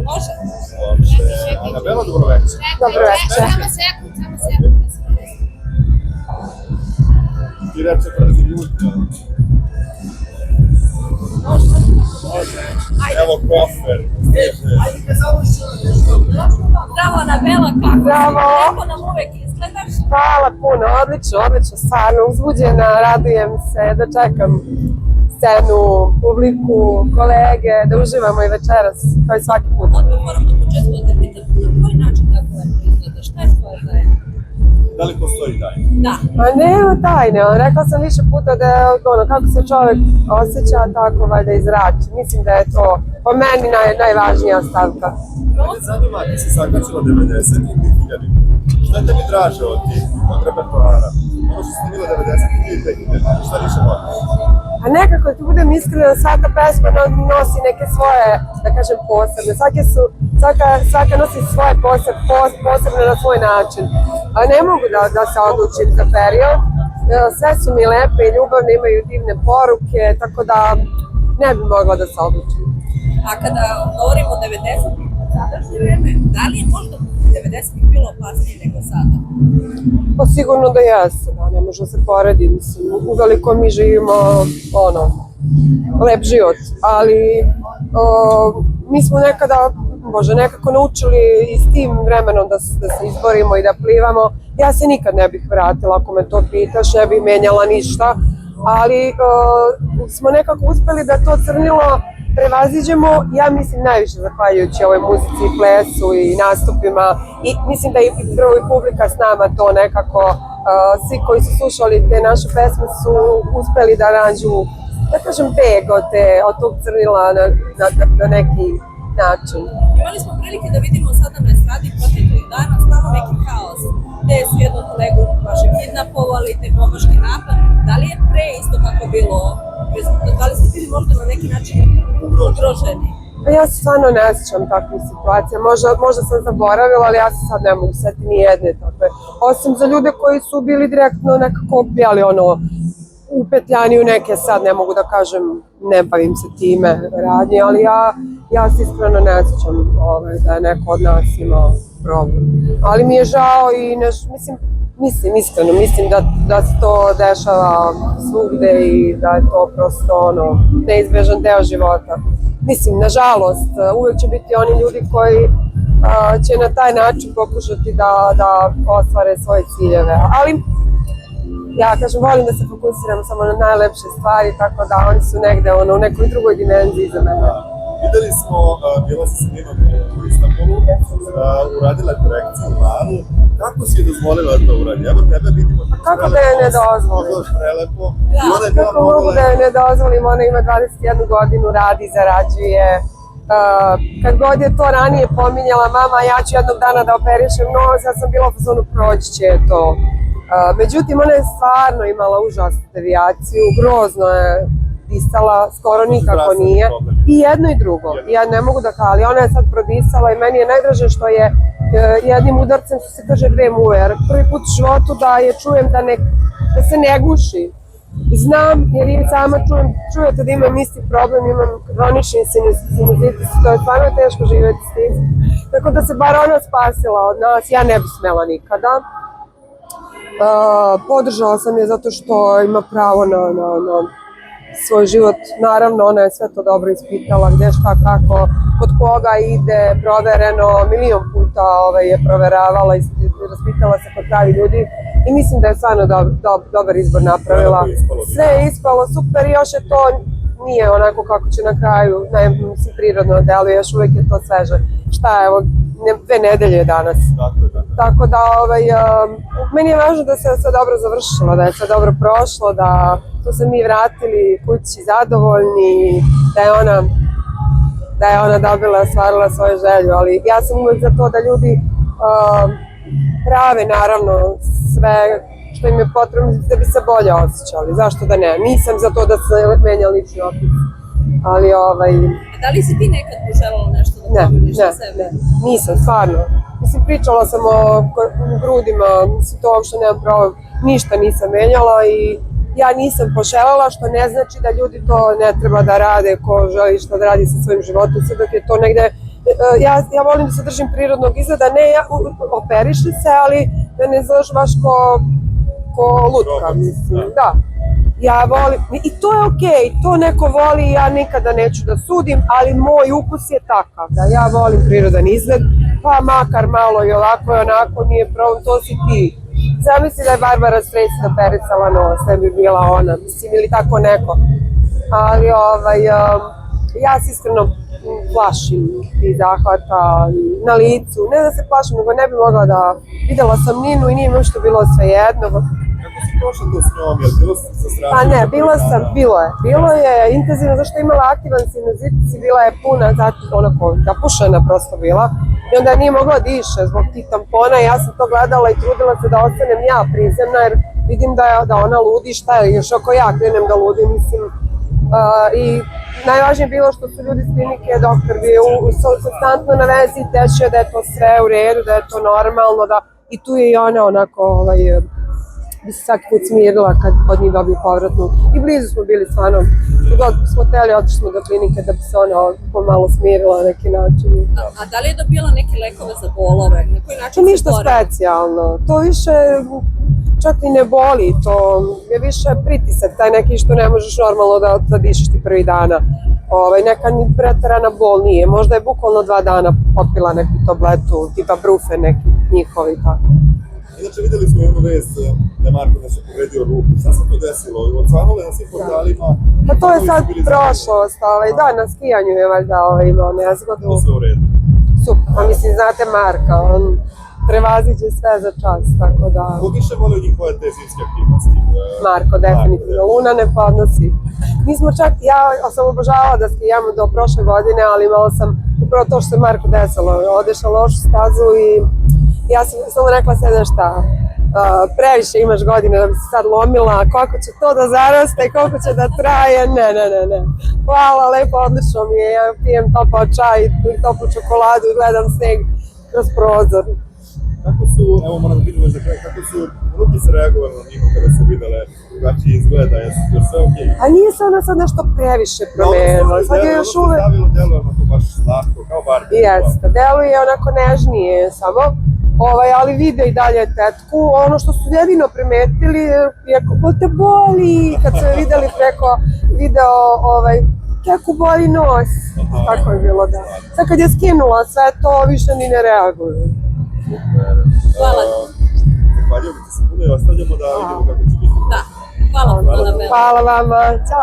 Može? Anabela, dobro večer. Dobro večer. Samo sekund. Ti reče prvi ljudi. Evo kofer. Zdravo, Anabela, kako si? Zdravo. Kako nam uvek izgledaš? Hvala puno, odlično, stvarno uzbuđena, radujem se da čekam scenu, publiku, kolege, da uživamo i večeras, kao i svaki put. Odmah moram na početku da te pitam, na koji način tako lepo izgledaš? Šta je tvoja tajna? Da li postoji tajna? Da. Pa nema tajne, rekla sam više puta da je kako se čovjek osjeća, tako valjda i zrači. Mislim da je to po meni najvažnija stavka. Mene zanima, ti si sakvačila 90 i 2000. Šta je tebi draže od tih, od repertoara? Ono što si snimila 90 i 2000, šta više voliš? A nekako, da budem iskrena, svaka pesma nosi neke svoje, da kažem, posebne. Svaka nosi svoje posebne na svoj način. A ne mogu da se odlučim za period. Sve su mi lepe i ljubavne, imaju divne poruke, tako da ne bi mogla da se odlučim. A kada govorimo o 90-ih, sadašnje vreme, da li je možda 90-ih bilo opasnije nego sada? Pa sigurno da jeste, da, ne može se poredi, mislim, uveliko mi živimo, lep život, ali mi smo nekako naučili i s tim vremenom da se izborimo i da plivamo. Ja se nikad ne bih vratila, ako me to pitaš, ne bih menjala ništa, ali smo nekako uspeli da to crnilo prevaziđemo, ja mislim najviše zahvaljujući ovoj muzici, plesu i nastupima i mislim da i prvo i publika s nama to nekako, svi koji su slušali te naše pesme su uspeli da nađu, da kažem, beg od tog crnila na neki način. Imali smo prilike da vidimo sada na estradi proteklih dana stvarno neki haos, gde su jednog kolegu vaše kidnapovali, te pomoški napad. Da li je pre isto tako bilo? Da li ste bili možda na neki način ugroženi? Ja se stvarno ne sjećam takvih situacija. Možda sam zaboravila, ali ja se sad ne mogu setiti ni jedne takve. Osim za ljude koji su bili direktno nekako upetljani u neke, sad ne mogu da kažem, ne bavim se time radnje, ali ja se iskreno ne sjećam da je neko od nas imao problem. Ali mi je žao i mislim da se to dešava svugde i da je to prosto neizbežan deo života. Mislim, nažalost, uvek će biti oni ljudi koji će na taj način pokušati da ostvare svoje ciljeve. Ali ja kažem, volim da se fokusiram samo na najlepše stvari, tako da oni su negde u nekoj drugoj dimenziji za mene. Videli smo, bila si sa njima u Istanbulu, uradila je korekciju malu. Kako si je dozvolila da to uradi? Evo tebe vidimo tako kako da je ne dozvolim? Prelepo. Kako mogu da je ne dozvolim? Ona ima 21 godinu, radi, zarađuje. Kad god je to ranije pominjala, mama, ja ću jednog dana da operišem nos, ja sam bila u fazonu, proći će to. Međutim, ona je stvarno imala užasnu devijaciju, grozno je disala, skoro nikako nije. I jedno i drugo. Ja ne mogu da kao, ali ona je sad prodisala i meni je najdraže što je jednim udarcem, što se kaže, dve muve. Jer prvi put u životu da je čujem da se ne guši. Znam, jer i sama čujete da imam isti problem, imam kronični sinusitis, to je stvarno teško živjeti s tim. Tako da se bar ona spasila od nas, ja ne bih smela nikada. Podržala sam je zato što ima pravo na svoj život. Naravno, ona je sve to dobro ispitala, gde, šta, kako, kod koga ide, provereno, milion puta je proveravala i raspitala se kod pravi ljudi i mislim da je stvarno dobar izbor napravila. Sve je ispalo super i još je to, nije onako kako će na kraju, prirodno deluje, još uvek je to sveže. Šta je, evo, 2 nedelje je danas. Tako da, meni je važno da se sve dobro završilo, da je sve dobro prošlo, da su se mi vratili kući zadovoljni, da je ona dobila, ostvarila svoju želju, ali ja sam uvek za to da ljudi prave, naravno, sve što im je potrebno da bi se bolje osjećali, zašto da ne, nisam za to da se menja lični opis, ali Da li si ti nekad poželjala nešto da promeniš na sebe? Ne, nisam, stvarno. Mislim, pričala sam o grudima, mislim, to uopšte nemam problem, ništa nisam menjala i ja nisam poželjela, što ne znači da ljudi to ne treba da rade ko želi šta da radi sa svojim životom, sve dok je to negde. Ja volim da se držim prirodnog izgleda, ne operiši se, ali da ne izgledaš baš ko lutka, mislim, da. Ja volim, i to je okej, to neko voli, ja nikada neću da sudim, ali moj ukus je takav, da ja volim prirodan izgled, pa makar malo i ovako i onako, nije problem, to si ti. Zamisli da je Barbara Streisand operisala nos, ne bi bila ona, mislim, ili tako neko. Ali ja se iskreno plašim tih zahvata na licu, ne da se plašim, nego ne bi mogla da... Videla sam Ninu i nije mi što bilo sve jedno. Kako si prošla to s njom, jel bilo si zastrašila? Pa ne, bilo je intenzivno, zašto je imala aktivan sinusitis i bila je puna, onako zapušena prosto bila. I onda nije mogla diše zbog tih tampona i ja sam to gledala i trudila se da ostanem ja prizemna, jer vidim da ona ludi, šta je, još ako ja krenem da ludim, mislim. I najvažnije je bilo što su ljudi iz klinike, doktor bio konstantno na vezi, tečio da je to sve u redu, da je to normalno, da i tu je i ona onako, bi se svaki put smirila kad od njih dobiju povratnu. I blizu smo bili stvarno, dok smo teli, otišli smo do klinike da bi se ona pomalo smirila na neki način. A da li je dobila neke lekove za bolove? Na koji način To se ništa bori? specijalno, to više čak i ne boli, to je više pritisak, taj neki što ne možeš normalno da dišeš ti prvi dana. Neka ni preterana bol nije, možda je bukvalno 2 dana popila neku tabletu, tipa brufe neki njihovi tako. Inače, videli smo jednu vest da je Marko da se povredio ruku. Šta se to desilo? Odsvanule na svim portalima? Pa to je sad prošlost, da, na skijanju je valjda imao nezgodu. To sve u redu. Super, pa mislim, znate Marka, on prevaziđe sve za čas, tako da... Ko više voli od njih koje te zimske aktivnosti? Marko, definitivno, Luna ne podnosi. Mi smo čak, ja sam obožavala da skijam do prošle godine, ali imala sam upravo to što se Marko desilo, odeš na lošu stazu i ja sam samo rekla sve šta, previše imaš godine da bi se sad lomila, koliko će to da zaraste, koliko će da traje, ne. Hvala, lepo, odlično mi je, ja pijem topao čaj i toplu čokoladu i gledam sneg kroz prozor. Kako su, evo moram da pitam već da kraju, kako su ruke se reagovali na njih kada su videle drugačiji izgleda, jer sve okej? A nije se ona sad nešto previše promenila, sad je još uvek... Ono se stavilo delo onako baš slatko, kao Barbie. Jeste, deluje onako nežnije samo, ali vide i dalje tetku. Ono što su jedino primetili je kako te boli, kad su je videli preko video, kako boli nos, tako je bilo da. Sad kad je skinula sve to, više ni ne reaguju. Hvala. Zahvaljujem ti se puno i ostavljamo da vidimo kako će biti. Da, hvala vam, Anabela. Hvala vama, ćao.